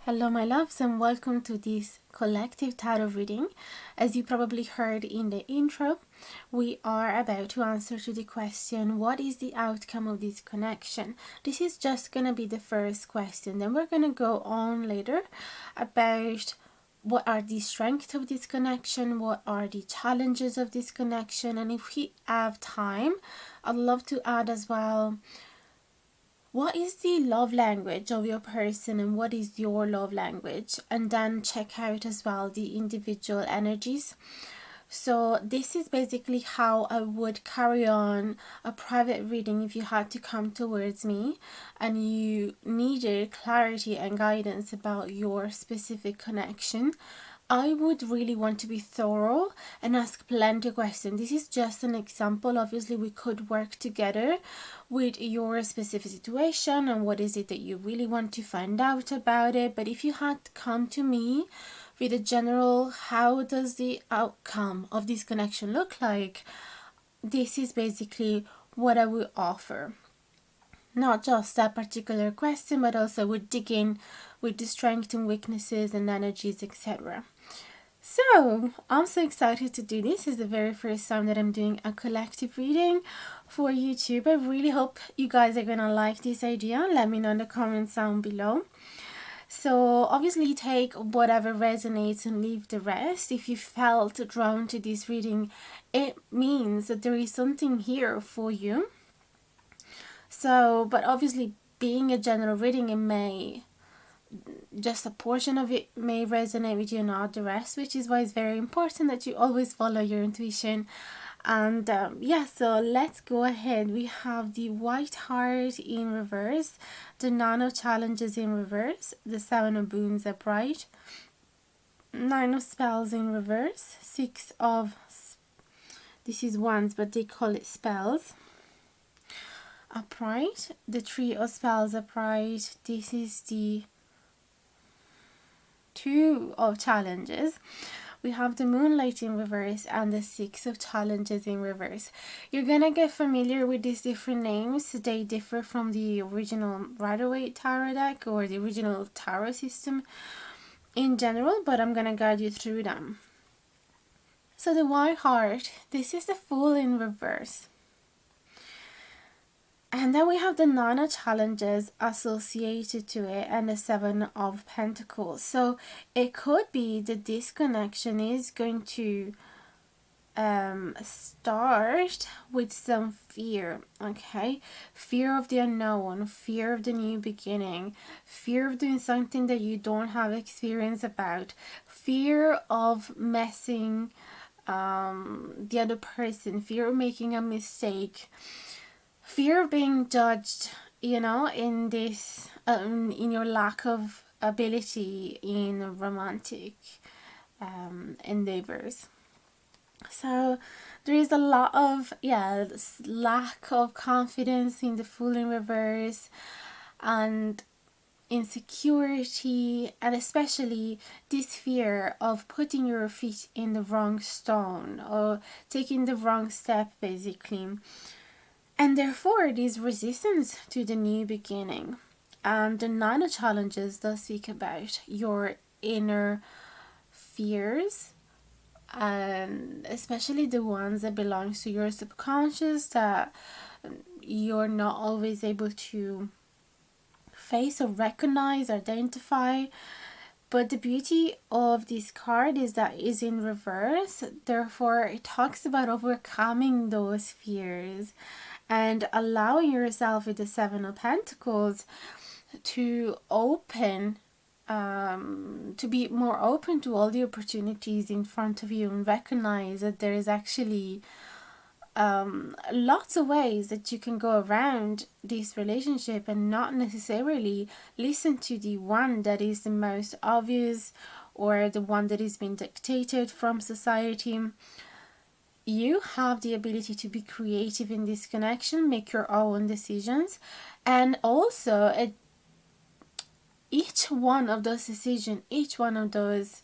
Hello, my loves, and welcome to this collective tarot reading. As you probably heard in the intro, we are about to answer to the question, what is the outcome of this connection? This is just going to be the first question. Then we're going to go on later about what are the strengths of this connection, what are the challenges of this connection, and if we have time, I'd love to add as well, what is the love language of your person and what is your love language, and then check out as well the individual energies. So this is basically how I would carry on a private reading if you had to come towards me and you needed clarity and guidance about your specific connection. I would really want to be thorough and ask plenty of questions. This is just an example. Obviously, we could work together with your specific situation and what is it that you really want to find out about it. But if you had come to me with a general, how does the outcome of this connection look like? This is basically what I will offer. Not just that particular question, but also would dig in with the strengths and weaknesses and energies, etc. So, I'm so excited to do this. It's the very first time that I'm doing a collective reading for YouTube. I really hope you guys are gonna like this idea. Let me know in the comments down below. So obviously take whatever resonates and leave the rest. If you felt drawn to this reading, it means that there is something here for you. So, but obviously being a general reading, it may, just a portion of it may resonate with you, not the rest, which is why it's very important that you always follow your intuition. And yeah, so let's go ahead. We have the White Heart in reverse, the Nano Challenges in reverse, the Seven of Boons upright, Nine of Spells in reverse, Six of, this is wands, but they call it spells, upright, the Three of Spells upright. This is the Two of Challenges. We have the Moonlight in reverse and the Six of Challenges in reverse. You're gonna get familiar with these different names. They differ from the original Rider-Waite tarot deck or the original tarot system in general, but I'm gonna guide you through them. So the White Heart, this is the Fool in reverse. And then we have the Nana challenges associated to it and the Seven of Pentacles. So it could be that this connection is going to start with some fear, okay? Fear of the unknown, fear of the new beginning, fear of doing something that you don't have experience about, fear of messing the other person, fear of making a mistake, fear of being judged, in this, in your lack of ability in romantic endeavors. So there is a lot of, lack of confidence in the Fool in reverse and insecurity, and especially this fear of putting your feet in the wrong stone or taking the wrong step, basically. And therefore, this resistance to the new beginning. And the Nine of Challenges does speak about your inner fears, and especially the ones that belongs to your subconscious that you're not always able to face or recognize, identify. But the beauty of this card is that it's in reverse. Therefore, it talks about overcoming those fears and allowing yourself with the Seven of Pentacles to open, to be more open to all the opportunities in front of you and recognize that there is actually lots of ways that you can go around this relationship and not necessarily listen to the one that is the most obvious or the one that is being dictated from society. You have the ability to be creative in this connection, make your own decisions, and also each one of those decisions, each one of those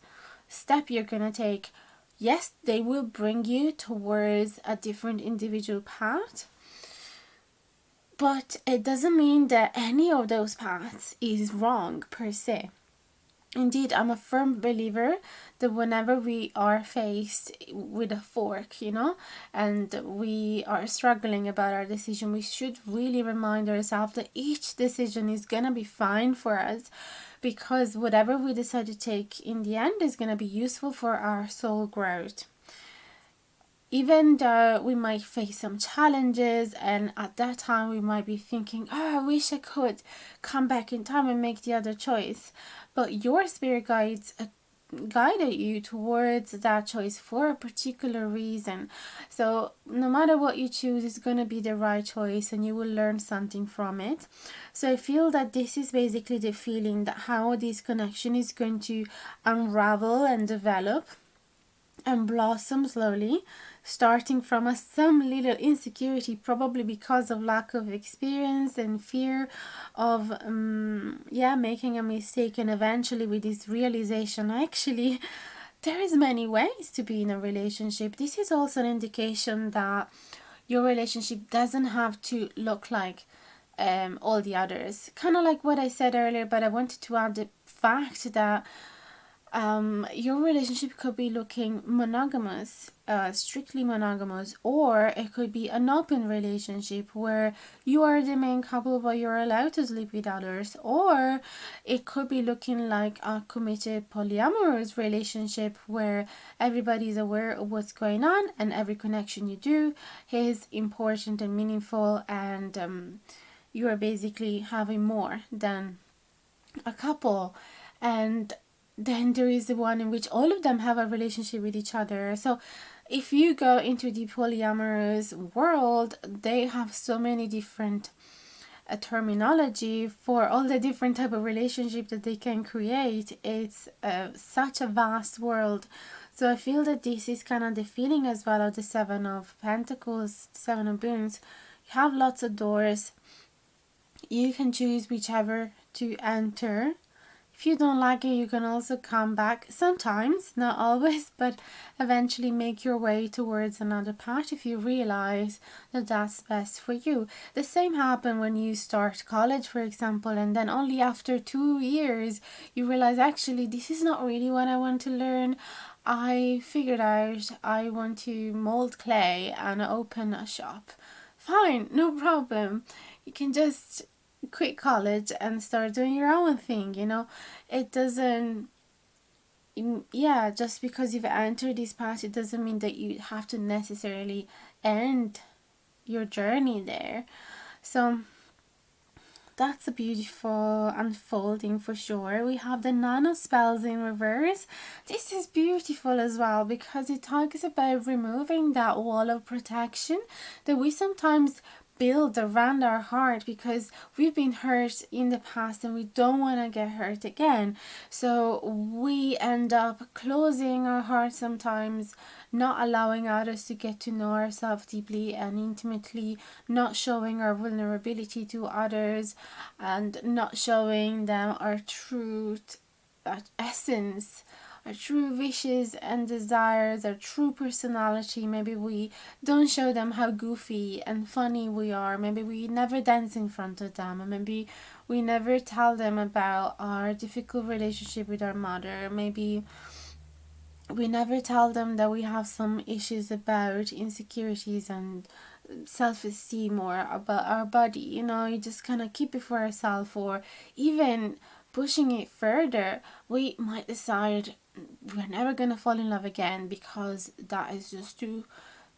steps you're gonna take, yes, they will bring you towards a different individual path, but it doesn't mean that any of those paths is wrong per se. Indeed, I'm a firm believer that whenever we are faced with a fork, and we are struggling about our decision, we should really remind ourselves that each decision is going to be fine for us, because whatever we decide to take in the end is going to be useful for our soul growth. Even though we might face some challenges, and at that time we might be thinking, oh, I wish I could come back in time and make the other choice. But your spirit guided you towards that choice for a particular reason. So no matter what you choose, it's going to be the right choice and you will learn something from it. So I feel that this is basically the feeling that how this connection is going to unravel and develop and blossom slowly, starting from some little insecurity, probably because of lack of experience and fear of making a mistake, and eventually with this realization, actually there is many ways to be in a relationship. This is also an indication that your relationship doesn't have to look like all the others, kind of like what I said earlier, but I wanted to add the fact that your relationship could be looking monogamous, strictly monogamous, or it could be an open relationship where you are the main couple but you're allowed to sleep with others, or it could be looking like a committed polyamorous relationship where everybody's aware of what's going on and every connection you do is important and meaningful, and you are basically having more than a couple. And then there is the one in which all of them have a relationship with each other. So if you go into the polyamorous world, they have so many different terminology for all the different type of relationship that they can create. It's such a vast world. So I feel that this is kind of the feeling as well of the Seven of Pentacles, Seven of Wands. You have lots of doors. You can choose whichever to enter. If you don't like it, you can also come back sometimes, not always, but eventually make your way towards another path if you realize that that's best for you. The same happens when you start college, for example, and then only after 2 years you realize, actually this is not really what I want to learn. I figured out I want to mold clay and open a shop. Fine, no problem. You can just quit college and start doing your own thing. It doesn't, just because you've entered this path, it doesn't mean that you have to necessarily end your journey there. So that's a beautiful unfolding for sure. We have the Nine of Spells in reverse. This is beautiful as well because it talks about removing that wall of protection that we sometimes build around our heart because we've been hurt in the past and we don't want to get hurt again. So we end up closing our heart sometimes, not allowing others to get to know ourselves deeply and intimately, not showing our vulnerability to others, and not showing them our truth, our essence, our true wishes and desires, our true personality. Maybe we don't show them how goofy and funny we are. Maybe we never dance in front of them. And maybe we never tell them about our difficult relationship with our mother. Maybe we never tell them that we have some issues about insecurities and self-esteem or about our body. You just kind of keep it for ourselves, or even pushing it further, we might decide we're never gonna fall in love again because that is just too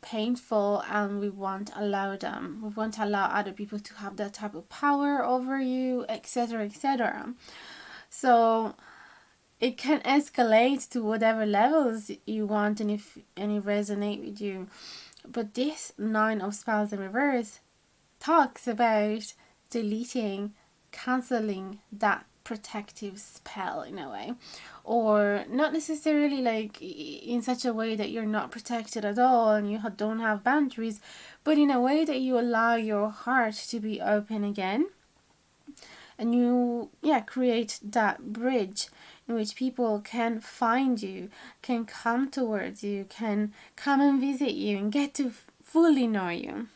painful, and we won't allow other people to have that type of power over you, etc., etc. So it can escalate to whatever levels you want, and if any resonate with you. But this Nine of Spells in reverse talks about deleting, cancelling that protective spell in a way, or not necessarily like in such a way that you're not protected at all and you don't have boundaries, but in a way that you allow your heart to be open again, and you create that bridge in which people can find you, can come towards you, can come and visit you and get to fully know you.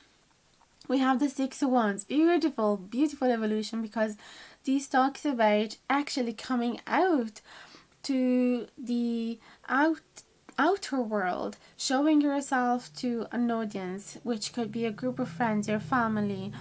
We have the Six of Wands. Beautiful, beautiful evolution, because this talks about actually coming out to the outer world, showing yourself to an audience, which could be a group of friends, your family,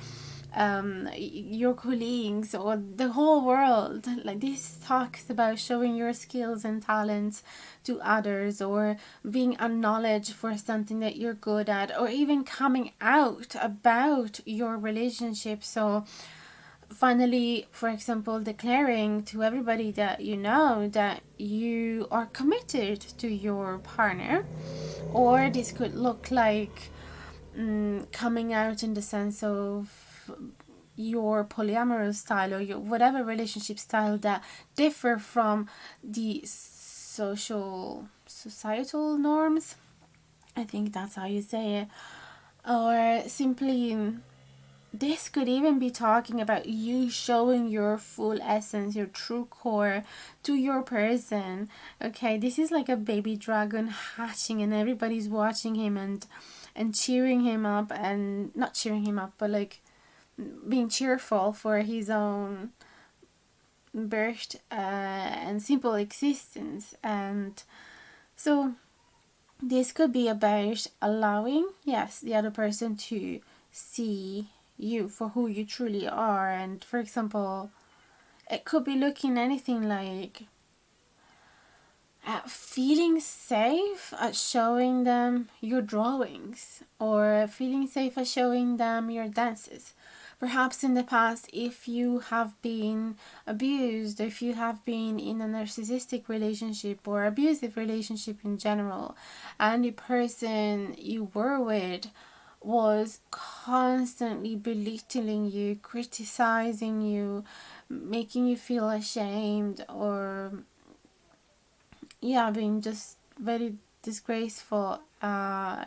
your colleagues, or the whole world. Like, this talks about showing your skills and talents to others, or being acknowledged for something that you're good at, or even coming out about your relationship. So finally, for example, declaring to everybody that you know that you are committed to your partner. Or this could look like coming out in the sense of your polyamorous style, or your whatever relationship style that differ from the societal norms. I think that's how you say it. Or simply, this could even be talking about you showing your full essence, your true core to your person. Okay, this is like a baby dragon hatching, and everybody's watching him and cheering him up, and not cheering him up, but like being cheerful for his own birth and simple existence. And so this could be about allowing, yes, the other person to see you for who you truly are. And for example, it could be looking anything like feeling safe at showing them your drawings, or feeling safe at showing them your dances. Perhaps in the past, if you have been abused, if you have been in a narcissistic relationship or abusive relationship in general, and the person you were with was constantly belittling you, criticizing you, making you feel ashamed, or being just very disgraceful,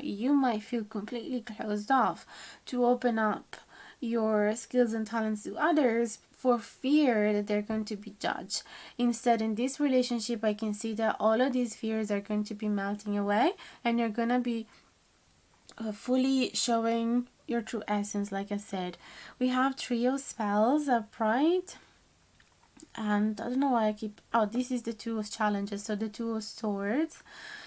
you might feel completely closed off to open up your skills and talents to others for fear that they're going to be judged. Instead, in this relationship, I can see that all of these fears are going to be melting away, and you're going to be fully showing your true essence. Like I said, we have trio spells upright, and I don't know why I keep, this is the two of challenges, so the two of swords.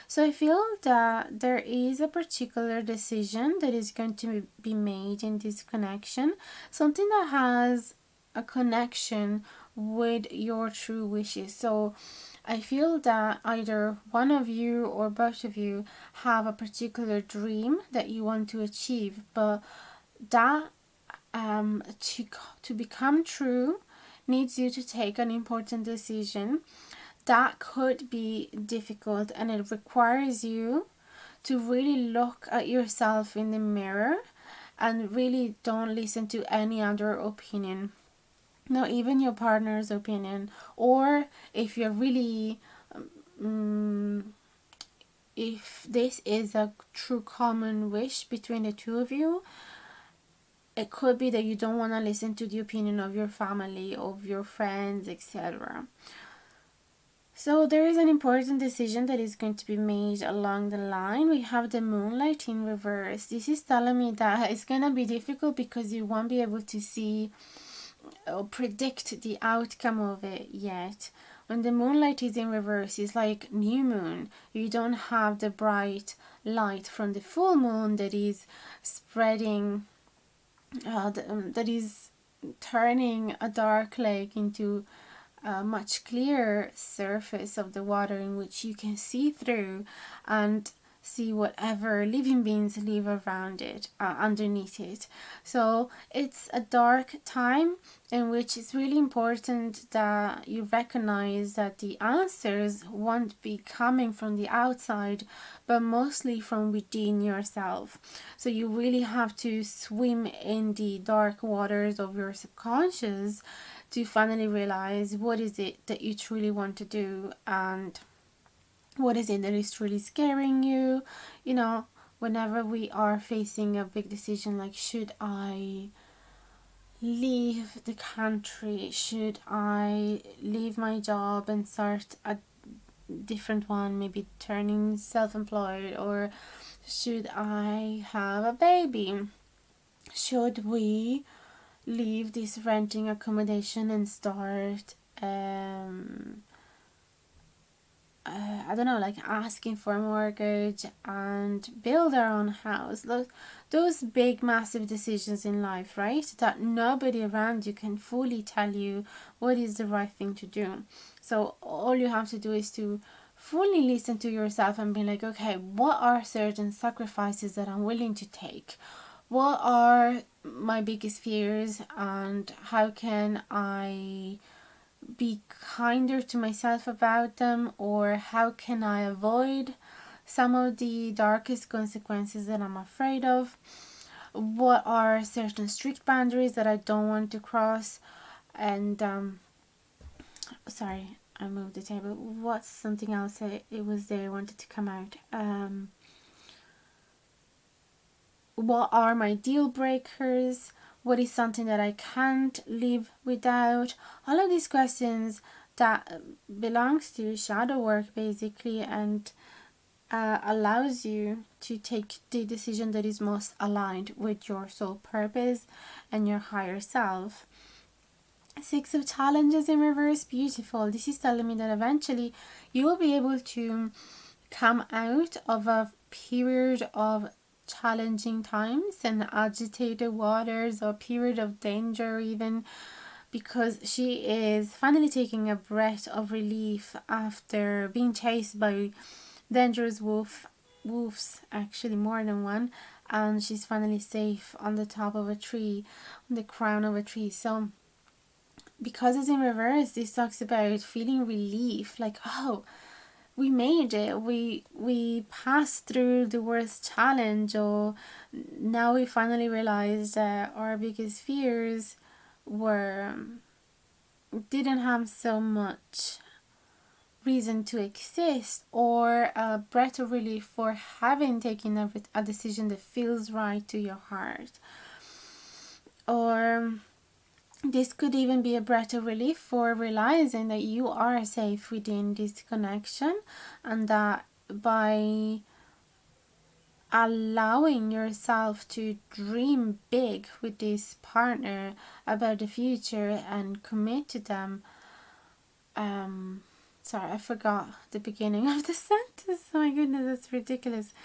So I feel that there is a particular decision that is going to be made in this connection, something that has a connection with your true wishes. So I feel that either one of you or both of you have a particular dream that you want to achieve, but that to become true needs you to take an important decision that could be difficult, and it requires you to really look at yourself in the mirror and really don't listen to any other opinion, not even your partner's opinion. Or if you're really if this is a true common wish between the two of you, it could be that you don't want to listen to the opinion of your family, of your friends, etc. So there is an important decision that is going to be made along the line. We have the moonlight in reverse. This is telling me that it's going to be difficult because you won't be able to see or predict the outcome of it yet. When the moonlight is in reverse, it's like new moon. You don't have the bright light from the full moon that is spreading, that is turning a dark lake into a much clearer surface of the water in which you can see through and see whatever living beings live around it, underneath it. So it's a dark time in which it's really important that you recognize that the answers won't be coming from the outside, but mostly from within yourself. So you really have to swim in the dark waters of your subconscious to finally realize what is it that you truly want to do, and what is it that is truly scaring you. You know, whenever we are facing a big decision like, should I leave the country, should I leave my job and start a different one, maybe turning self-employed, or should I have a baby, should we leave this renting accommodation and start I don't know, like asking for a mortgage and build our own house. Those big, massive decisions in life, right? That nobody around you can fully tell you what is the right thing to do. So all you have to do is to fully listen to yourself and be like, okay, what are certain sacrifices that I'm willing to take? What are my biggest fears, and how can I be kinder to myself about them, or how can I avoid some of the darkest consequences that I'm afraid of? What are certain strict boundaries that I don't want to cross? And sorry, I moved the table. What's something else? It was there, I wanted to come out. What are my deal breakers? What is something that I can't live without? All of these questions that belongs to shadow work basically, and allows you to take the decision that is most aligned with your soul purpose and your higher self. Six of challenges in reverse, beautiful. This is telling me that eventually you will be able to come out of a period of challenging times and agitated waters, or period of danger even, because she is finally taking a breath of relief after being chased by dangerous wolves, actually more than one, and she's finally safe on the top of a tree, on the crown of a tree. So because it's in reverse, this talks about feeling relief, like, oh, we made it, we passed through the worst challenge, or now we finally realized that our biggest fears were didn't have so much reason to exist, or a breath of relief for having taken a decision that feels right to your heart. Or this could even be a breath of relief for realizing that you are safe within this connection, and that by allowing yourself to dream big with this partner about the future and commit to them. Sorry, I forgot the beginning of the sentence. Oh my goodness, that's ridiculous.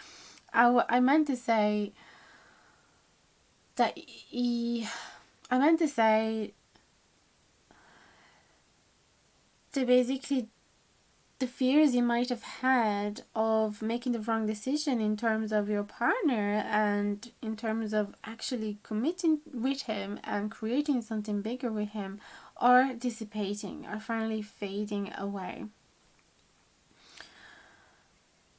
I meant to say that I meant to say that basically the fears you might have had of making the wrong decision in terms of your partner and in terms of actually committing with him and creating something bigger with him are dissipating, are finally fading away.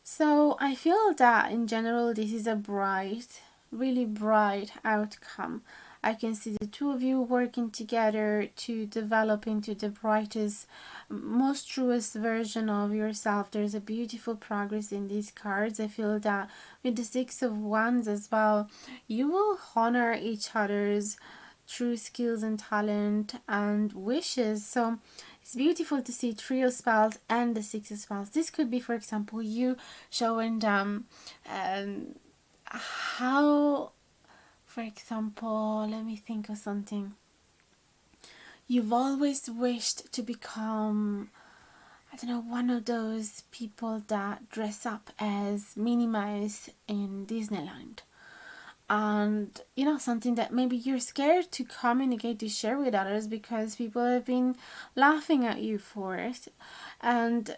So I feel that in general this is a bright, really bright outcome. I can see the two of you working together to develop into the brightest, most truest version of yourself. There's a beautiful progress in these cards. I feel that with the Six of Wands as well, you will honor each other's true skills and talent and wishes. So it's beautiful to see Three of Spells and the Six of Spells. This could be, for example, you showing them how, for example, let me think of something. You've always wished to become, I don't know, one of those people that dress up as Minnie Mouse in Disneyland. And you know, something that maybe you're scared to communicate, to share with others, because people have been laughing at you for it, and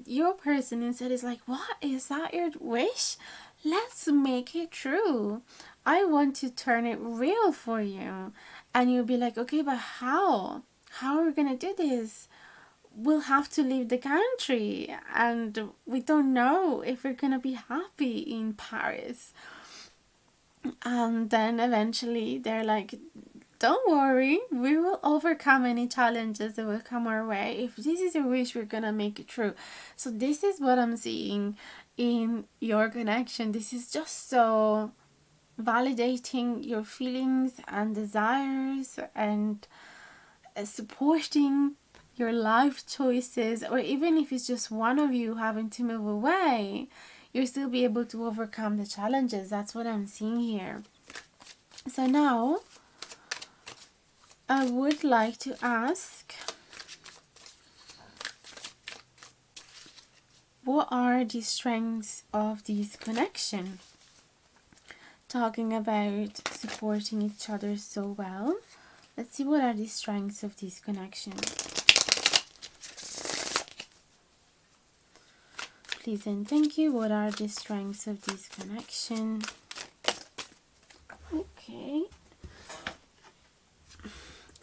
your person instead is like, what, is that your wish? Let's make it true. I want to turn it real for you. And you'll be like, okay, but how are we gonna do this? We'll have to leave the country, and we don't know if we're gonna be happy in Paris. And then eventually they're like, don't worry, we will overcome any challenges that will come our way. If this is your wish, we're gonna make it true. So this is what I'm seeing in your connection. This is just so validating your feelings and desires, and supporting your life choices. Or even if it's just one of you having to move away, you'll still be able to overcome the challenges. That's what I'm seeing here. So now I would like to ask what are the strengths of this connection? Talking about supporting each other so well. Let's see what are the strengths of this connection. Please and thank you. What are the strengths of this connection? Okay.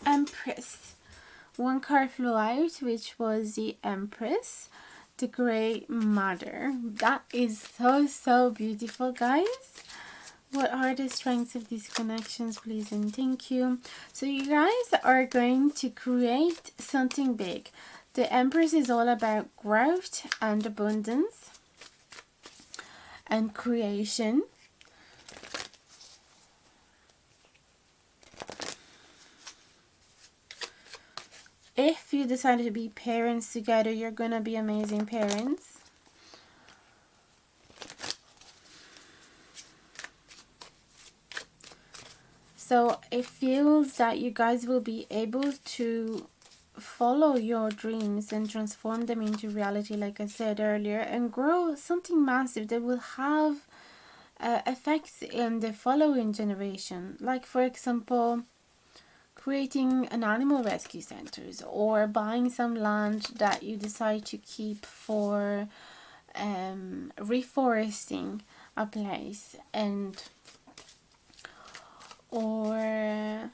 Empress. One card flew out, which was the Empress, the Great Mother. That is so beautiful, guys. What are the strengths of these connections, please and thank you. So you guys are going to create something big. The Empress is all about growth and abundance and creation. If you decide to be parents together, you're gonna be amazing parents. So it feels that you guys will be able to follow your dreams and transform them into reality, like I said earlier, and grow something massive that will have effects in the following generation. Like, for example, creating an animal rescue centers, or buying some land that you decide to keep for reforesting a place, and or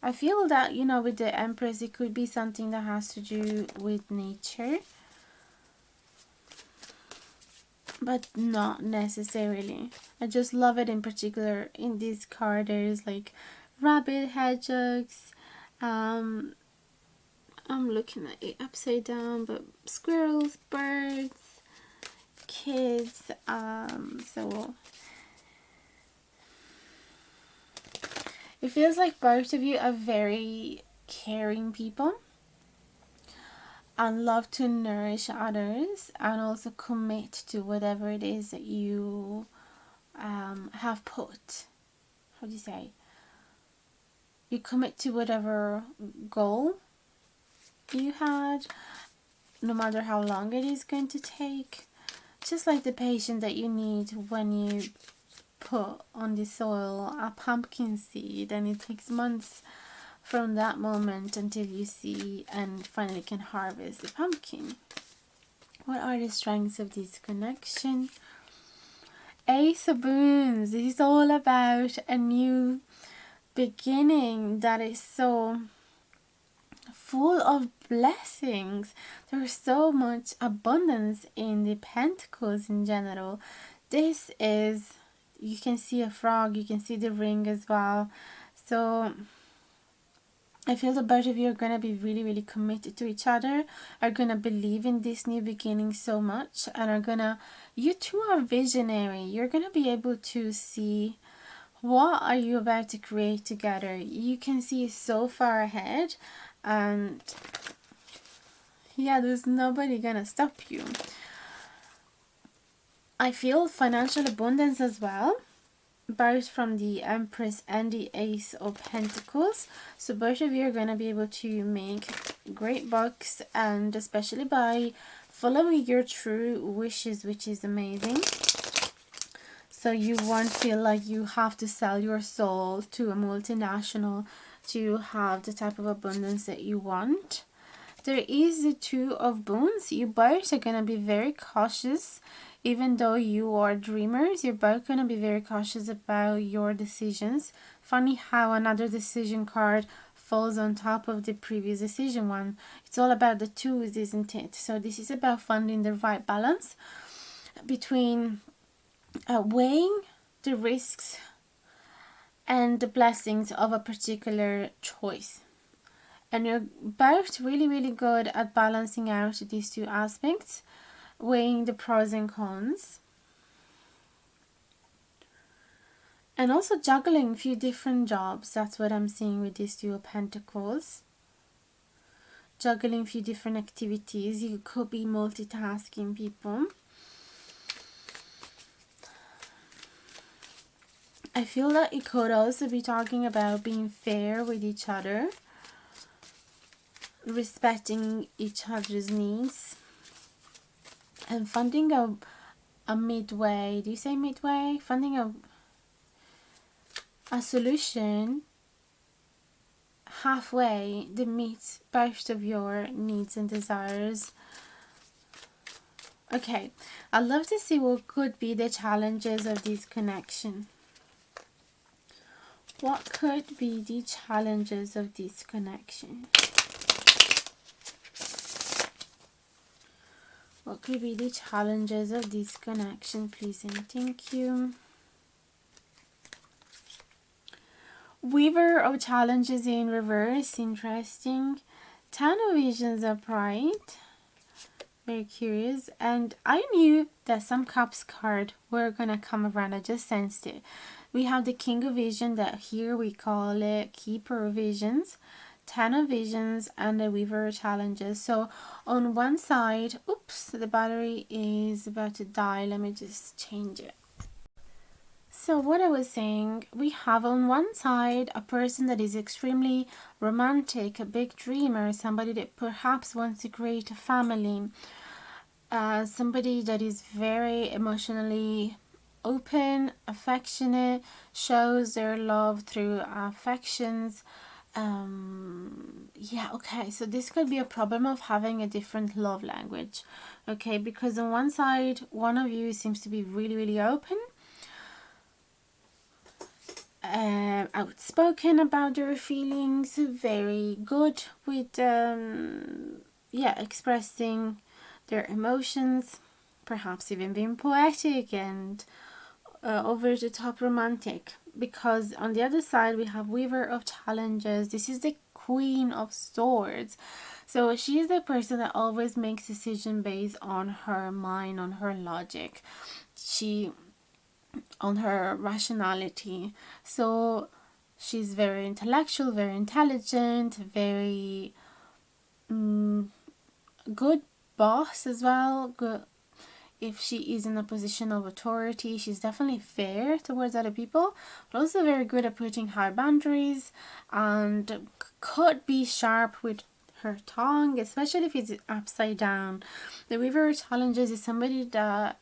I feel that, you know, with the Empress, it could be something that has to do with nature, but not necessarily. I just love it. In particular, in this card, there's like rabbit, hedgehogs, I'm looking at it upside down, but squirrels, birds, kids, so it feels like both of you are very caring people and love to nourish others, and also commit to whatever it is that you have put. How do you say? You commit to whatever goal you had, no matter how long it is going to take. Just like the patience that you need when you put on the soil a pumpkin seed, and it takes months from that moment until you see and finally can harvest the pumpkin. What are the strengths of this connection? Ace of Wands. This is all about a new beginning that is so full of blessings. There's so much abundance in the Pentacles in general. This is, you can see a frog, you can see the ring as well. So I feel the both of you are going to be really committed to each other, are going to believe in this new beginning so much, and are going to, you two are visionary. You're going to be able to see what are you about to create together. You can see so far ahead, and yeah, there's nobody going to stop you. I feel financial abundance as well, both from the Empress and the Ace of Pentacles. So both of you are going to be able to make great bucks, and especially by following your true wishes, which is amazing. So you won't feel like you have to sell your soul to a multinational to have the type of abundance that you want. There is the Two of Wands. You both are going to be very cautious. Even though you are dreamers, you're both going to be very cautious about your decisions. Funny how another decision card falls on top of the previous decision one. It's all about the twos, isn't it? So this is about finding the right balance between weighing the risks and the blessings of a particular choice. And you're both really good at balancing out these two aspects, weighing the pros and cons, and also juggling a few different jobs. That's what I'm seeing with these Two of Pentacles. Juggling a few different activities. You could be multitasking, people. I feel that it could also be talking about being fair with each other, respecting each other's needs. and finding a midway. Do you say midway? Finding a solution halfway that meets both of your needs and desires. Okay, I'd love to see what could be the challenges of this connection. What could be the challenges of this connection? What could be the challenges of this connection, please and thank you. Weaver of challenges in reverse, interesting. Ten of visions upright, very curious. And I knew that some cups card were gonna come around. I just sensed it. We have the King of Vision, that here we call it Keeper of Visions, Ten of Visions, and the Weaver of Challenges. So on one side, oops, the battery is about to die. Let me just change it. So what I was saying, we have on one side a person that is extremely romantic, a big dreamer, somebody that perhaps wants to create a family, somebody that is very emotionally open, affectionate, shows their love through affections. Yeah, okay, so this could be a problem of having a different love language, okay, because on one side, one of you seems to be really, really open, outspoken about their feelings, very good with expressing their emotions, perhaps even being poetic and over the top romantic. Because on the other side we have Weaver of Challenges. This is the Queen of Swords, so she is the person that always makes decisions based on her mind, on her logic, on her rationality. So she's very intellectual, very intelligent, very good boss as well. Good. If she is in a position of authority, she's definitely fair towards other people, but also very good at putting high boundaries, and could be sharp with her tongue, especially if it's upside down. The Weaver Challenges is somebody that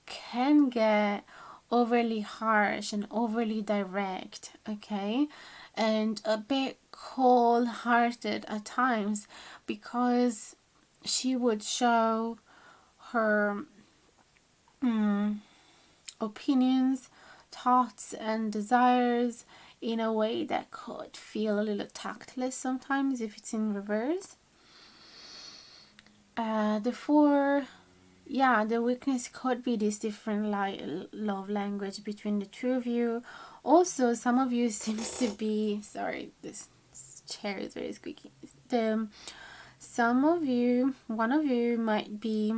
can get overly harsh and overly direct, okay, and a bit cold-hearted at times, because she would show her opinions, thoughts and desires in a way that could feel a little tactless sometimes if it's in reverse. The weakness could be this different love language between the two of you. Also, some of you seems to be, sorry, this chair is very squeaky. One of you might be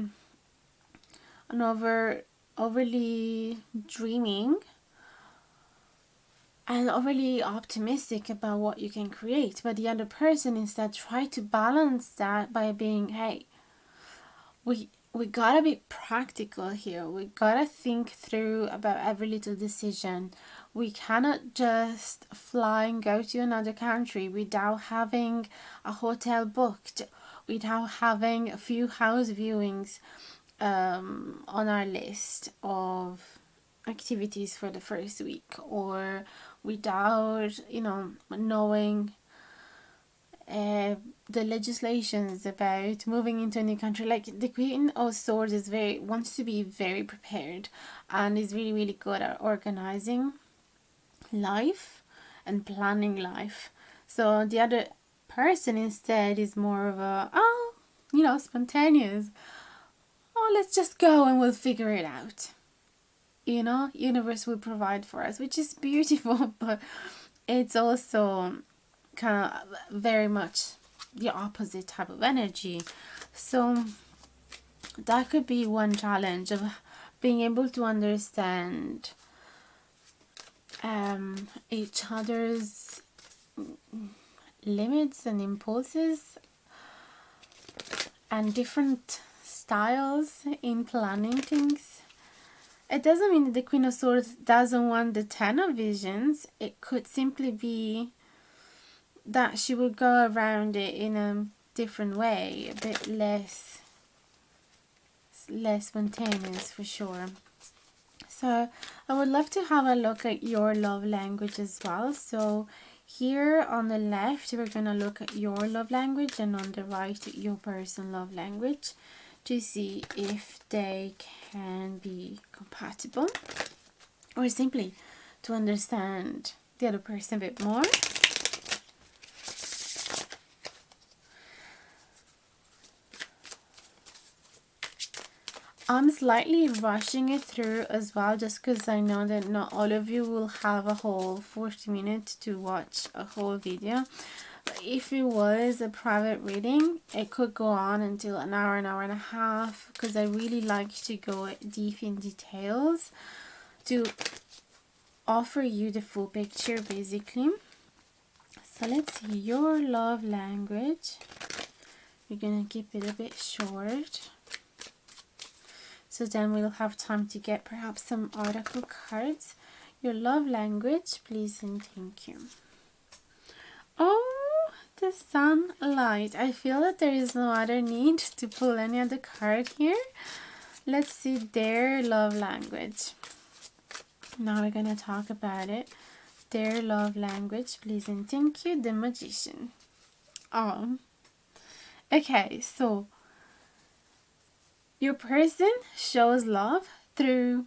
overly dreaming and overly optimistic about what you can create, but the other person instead try to balance that by being, hey, we gotta be practical here. We gotta think through about every little decision. We cannot just fly and go to another country without having a hotel booked, without having a few house viewings on our list of activities for the first week, or without knowing the legislations about moving into a new country. Like, the Queen of Swords wants to be very prepared and is really, really good at organizing life and planning life. So the other person instead is more of a spontaneous. Oh, let's just go and we'll figure it out. Universe will provide for us, which is beautiful, but it's also kind of very much the opposite type of energy. So that could be one challenge of being able to understand each other's limits and impulses and different styles in planning things. It doesn't mean that the Queen of Swords doesn't want the Ten of Visions. It could simply be that she would go around it in a different way, a bit less less spontaneous for sure. So I would love to have a look at your love language as well. So here on the left, we're going to look at your love language, and on the right, your person's love language, to see if they can be compatible, or simply to understand the other person a bit more. I'm slightly rushing it through as well, just because I know that not all of you will have a whole 40 minutes to watch a whole video. If it was a private reading, it could go on until an hour and a half, because I really like to go deep in details to offer you the full picture basically. So let's see, your love language. We're gonna keep it a bit short, so then we'll have time to get perhaps some oracle cards. Your love language, please and thank you. Oh, the sunlight. I feel that there is no other need to pull any other card here. Let's see their love language. Now we're gonna talk about it. Their love language, please and thank you. The Magician. Oh, okay, so your person shows love through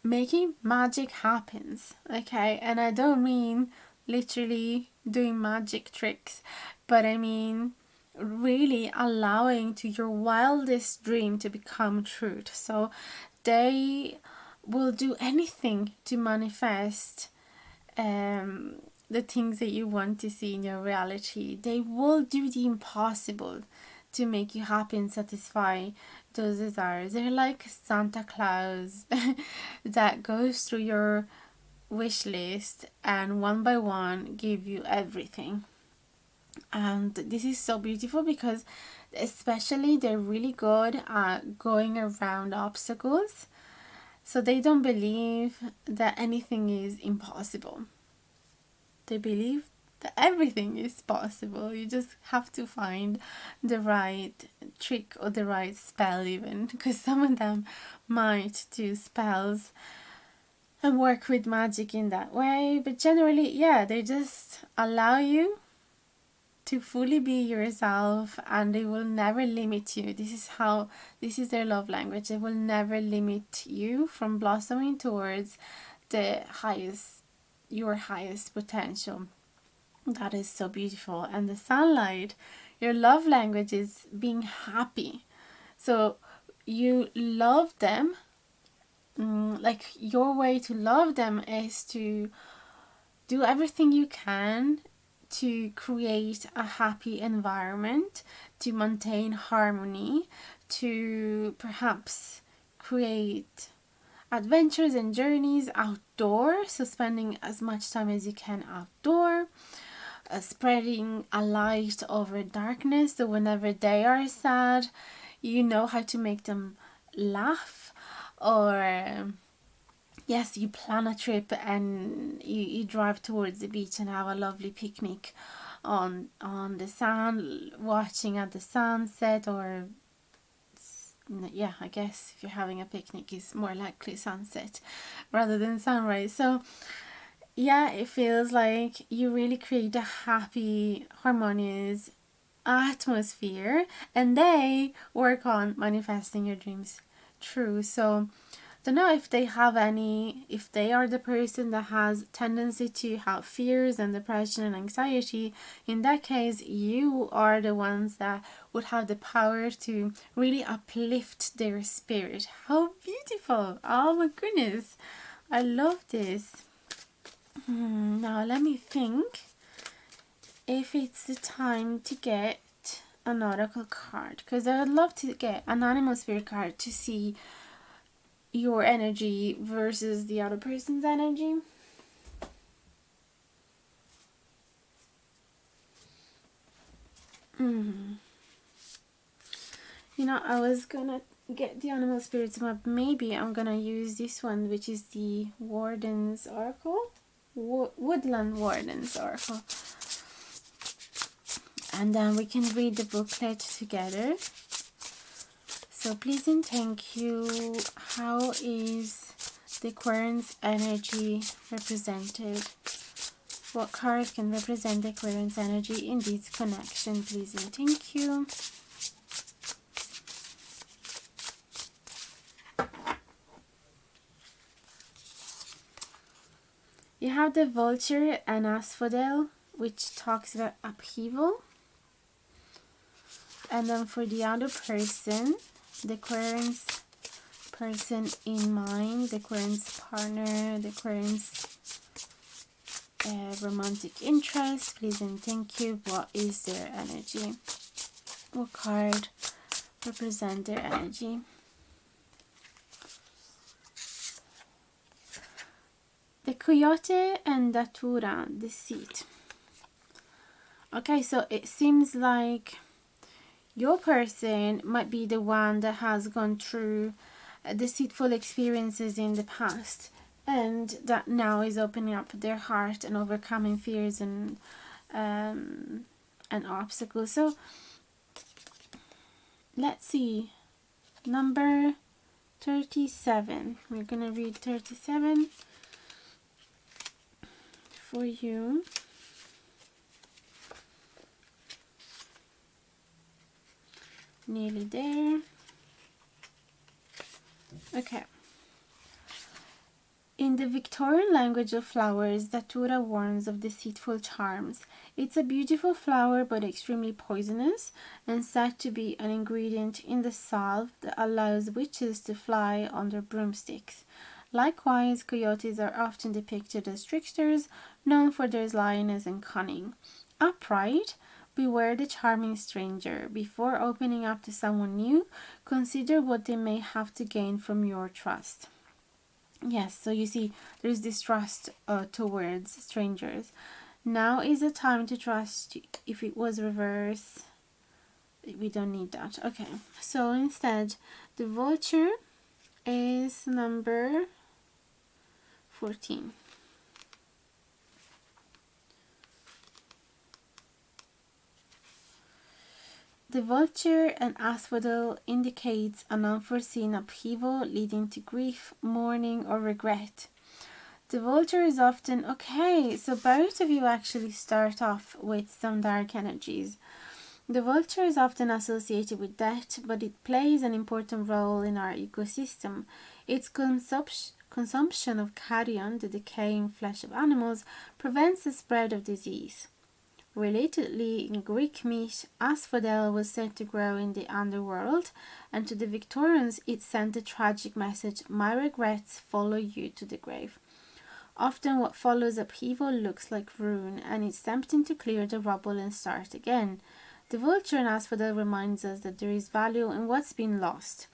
making magic happens, okay? And I don't mean literally doing magic tricks, but I mean really allowing to your wildest dream to become truth. So they will do anything to manifest the things that you want to see in your reality. They will do the impossible to make you happy and satisfy those desires. They're like Santa Claus that goes through your wish list and one by one give you everything. And this is so beautiful because especially they're really good at going around obstacles. So they don't believe that anything is impossible. They believe that everything is possible. You just have to find the right trick or the right spell even, because some of them might do spells and work with magic in that way, but generally, yeah, they just allow you to fully be yourself, and they will never limit you. This is their love language. They will never limit you from blossoming towards your highest potential. That is so beautiful. And the sunlight, your love language is being happy. So you love them. Like your way to love them is to do everything you can to create a happy environment, to maintain harmony, to perhaps create adventures and journeys outdoors. So spending as much time as you can outdoor. Spreading a light over darkness, so whenever they are sad, you know how to make them laugh. Or yes, you plan a trip and you drive towards the beach and have a lovely picnic on the sand, watching at the sunset. Or yeah, I guess if you're having a picnic, it's more likely sunset rather than sunrise. So yeah, it feels like you really create a happy, harmonious atmosphere, and they work on manifesting your dreams true. So don't know if they are the person that has tendency to have fears and depression and anxiety. In that case, you are the ones that would have the power to really uplift their spirit. How beautiful! Oh my goodness, I love this. Now let me think if it's the time to get an oracle card, because I would love to get an animal spirit card to see your energy versus the other person's energy. You know, I was gonna get the animal spirits map. Maybe I'm gonna use this one, which is the Warden's Oracle. Woodland Warden's Oracle. And then we can read the booklet together. So please and thank you. How is the Aquarius energy represented? What card can represent the Aquarius energy in this connection? Please and thank you. You have the Vulture and Asphodel, which talks about upheaval. And then for the other person, the Aquarius person in mind, the Aquarius partner, the Aquarius romantic interest, please and thank you. What is their energy? What card represent their energy? The Coyote and Datura, Deceit. Okay, so it seems like your person might be the one that has gone through deceitful experiences in the past, and that now is opening up their heart and overcoming fears and obstacles. So let's see, number 37. We're gonna read 37 for you. Nearly there. Okay. In the Victorian language of flowers, Datura warns of deceitful charms. It's a beautiful flower but extremely poisonous and said to be an ingredient in the salve that allows witches to fly on their broomsticks. Likewise, coyotes are often depicted as tricksters, known for their slyness and cunning. Upright, beware the charming stranger. Before opening up to someone new, consider what they may have to gain from your trust. Yes, so you see, there's this trust towards strangers. Now is the time to trust. If it was reverse, we don't need that. Okay, so instead, the Vulture is number 14. The Vulture and Asphodel indicates an unforeseen upheaval leading to grief, mourning, or regret. The Vulture is often, okay, so both of you actually start off with some dark energies. The Vulture is often associated with death, but it plays an important role in our ecosystem. Its consumption of carrion, the decaying flesh of animals, prevents the spread of disease. Relatedly, in Greek myth, asphodel was said to grow in the underworld, and to the Victorians it sent a tragic message: "My regrets follow you to the grave." Often what follows upheaval looks like ruin, and it's tempting to clear the rubble and start again. The Vulture and asphodel reminds us that there is value in what's been lost.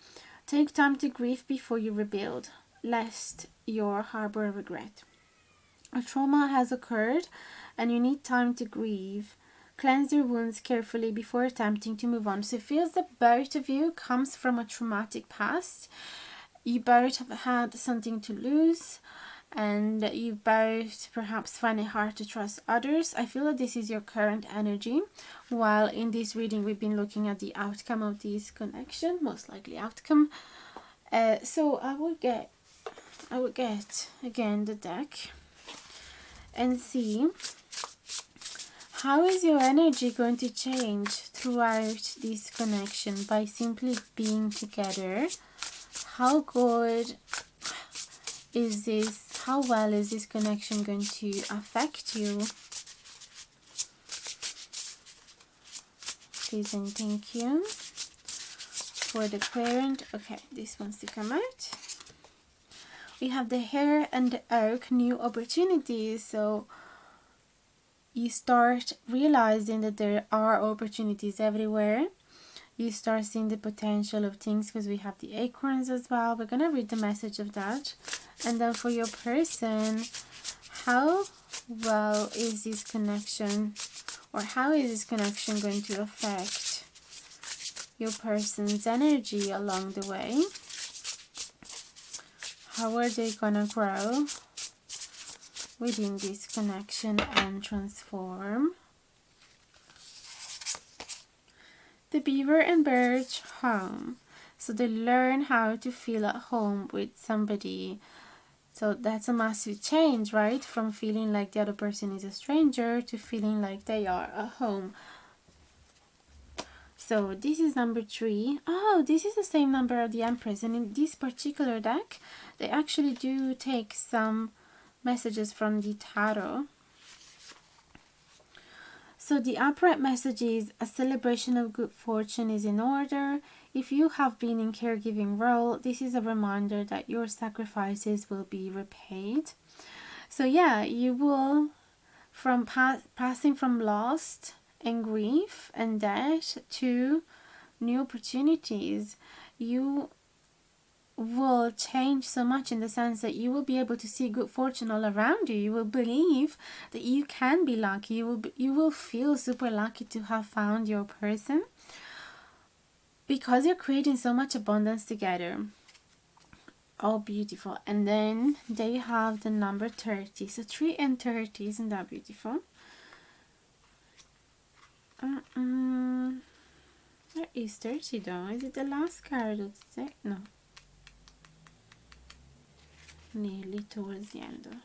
Take time to grieve before you rebuild, lest you harbor regret. A trauma has occurred and you need time to grieve. Cleanse your wounds carefully before attempting to move on. So it feels that both of you comes from a traumatic past. You both have had something to lose, and you both perhaps find it hard to trust others. I feel that this is your current energy, while in this reading we've been looking at the outcome of this connection, most likely outcome. So I would get again the deck and see how is your energy going to change throughout this connection by simply being together. How good is this? How well is this connection going to affect you? Please and thank you. For the parent, okay, this wants to come out. We have the Hare and the Oak, new opportunities. So you start realizing that there are opportunities everywhere. You start seeing the potential of things because we have the acorns as well. We're going to read the message of that. And then for your person, how well is this connection, or how is this connection going to affect your person's energy along the way? How are they going to grow within this connection and transform? The Beaver and Birch home. So they learn how to feel at home with somebody. So that's a massive change, right? From feeling like the other person is a stranger to feeling like they are at home. So this is number 3. Oh, this is the same number of the Empress. And in this particular deck, they actually do take some messages from the tarot. So the upright message is a celebration of good fortune is in order. If you have been in caregiving role, this is a reminder that your sacrifices will be repaid. So yeah, you will, from passing from loss and grief and death to new opportunities, you will change so much in the sense that you will be able to see good fortune all around you. You will believe that you can be lucky. You will feel super lucky to have found your person because you're creating so much abundance together. Oh, beautiful. And then they have the number 30. So 3 and 30, isn't that beautiful? Where is 30 though? Is it the last card of the deck? No. Nearly towards the end.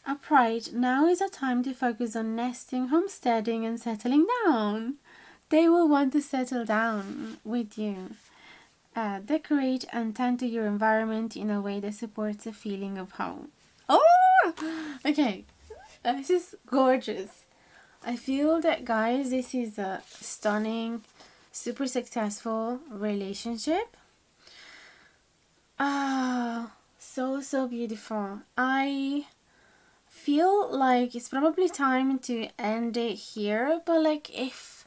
Upright, now is a time to focus on nesting, homesteading, and settling down. They will want to settle down with you. Decorate and tend to your environment in a way that supports a feeling of home. Oh! Okay, this is gorgeous. I feel that, guys, this is a stunning, super successful relationship. Ah, so beautiful. I feel like it's probably time to end it here, but like, if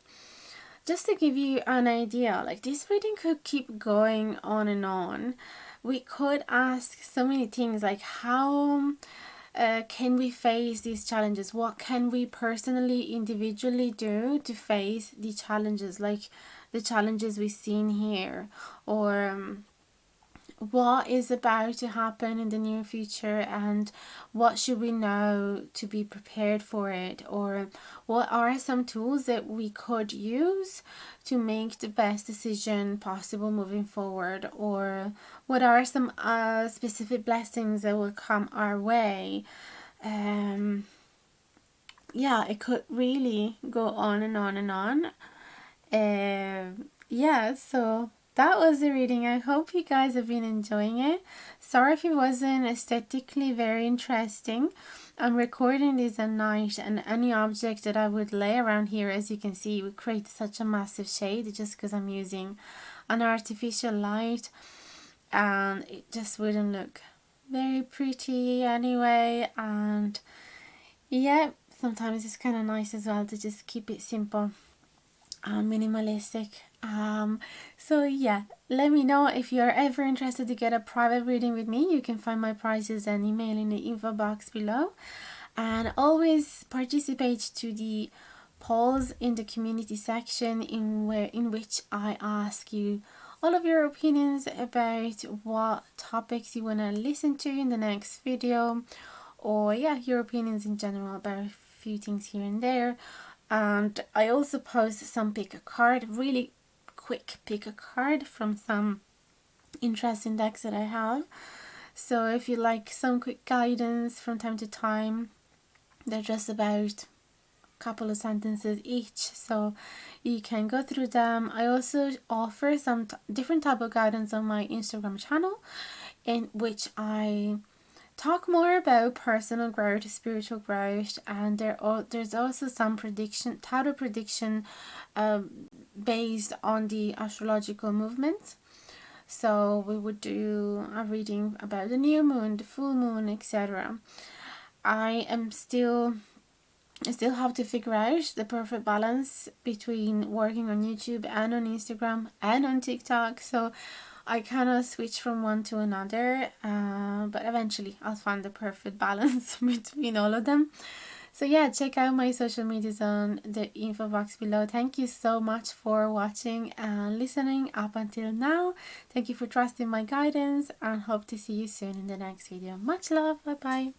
just to give you an idea, like this reading could keep going on and on. We could ask so many things like how can we face these challenges? What can we personally, individually do to face the challenges, like the challenges we've seen here? Or what is about to happen in the near future, and what should we know to be prepared for it? Or what are some tools that we could use to make the best decision possible moving forward? Or what are some specific blessings that will come our way? Yeah, it could really go on and on and on. Yeah, so that was the reading. I hope you guys have been enjoying it. Sorry if it wasn't aesthetically very interesting. I'm recording this at night, and any object that I would lay around here, as you can see, would create such a massive shade just because I'm using an artificial light, and it just wouldn't look very pretty anyway. And yeah, sometimes it's kind of nice as well to just keep it simple and minimalistic. So yeah, let me know if you're ever interested to get a private reading with me. You can find my prices and email in the info box below, and always participate to the polls in the community section in which I ask you all of your opinions about what topics you want to listen to in the next video, or yeah, your opinions in general about a few things here and there. And I also post some pick a card, really quick pick a card from some interesting decks that I have. So if you like some quick guidance from time to time, they're just about a couple of sentences each, so you can go through them. I also offer some different type of guidance on my Instagram channel, in which I talk more about personal growth, spiritual growth, and there's also some tarot prediction based on the astrological movements. So we would do a reading about the new moon, the full moon, etc. I still have to figure out the perfect balance between working on YouTube and on Instagram and on TikTok. So I kind of switch from one to another, but eventually I'll find the perfect balance between all of them. So yeah, check out my social medias on the info box below. Thank you so much for watching and listening up until now. Thank you for trusting my guidance, and hope to see you soon in the next video. Much love. Bye bye.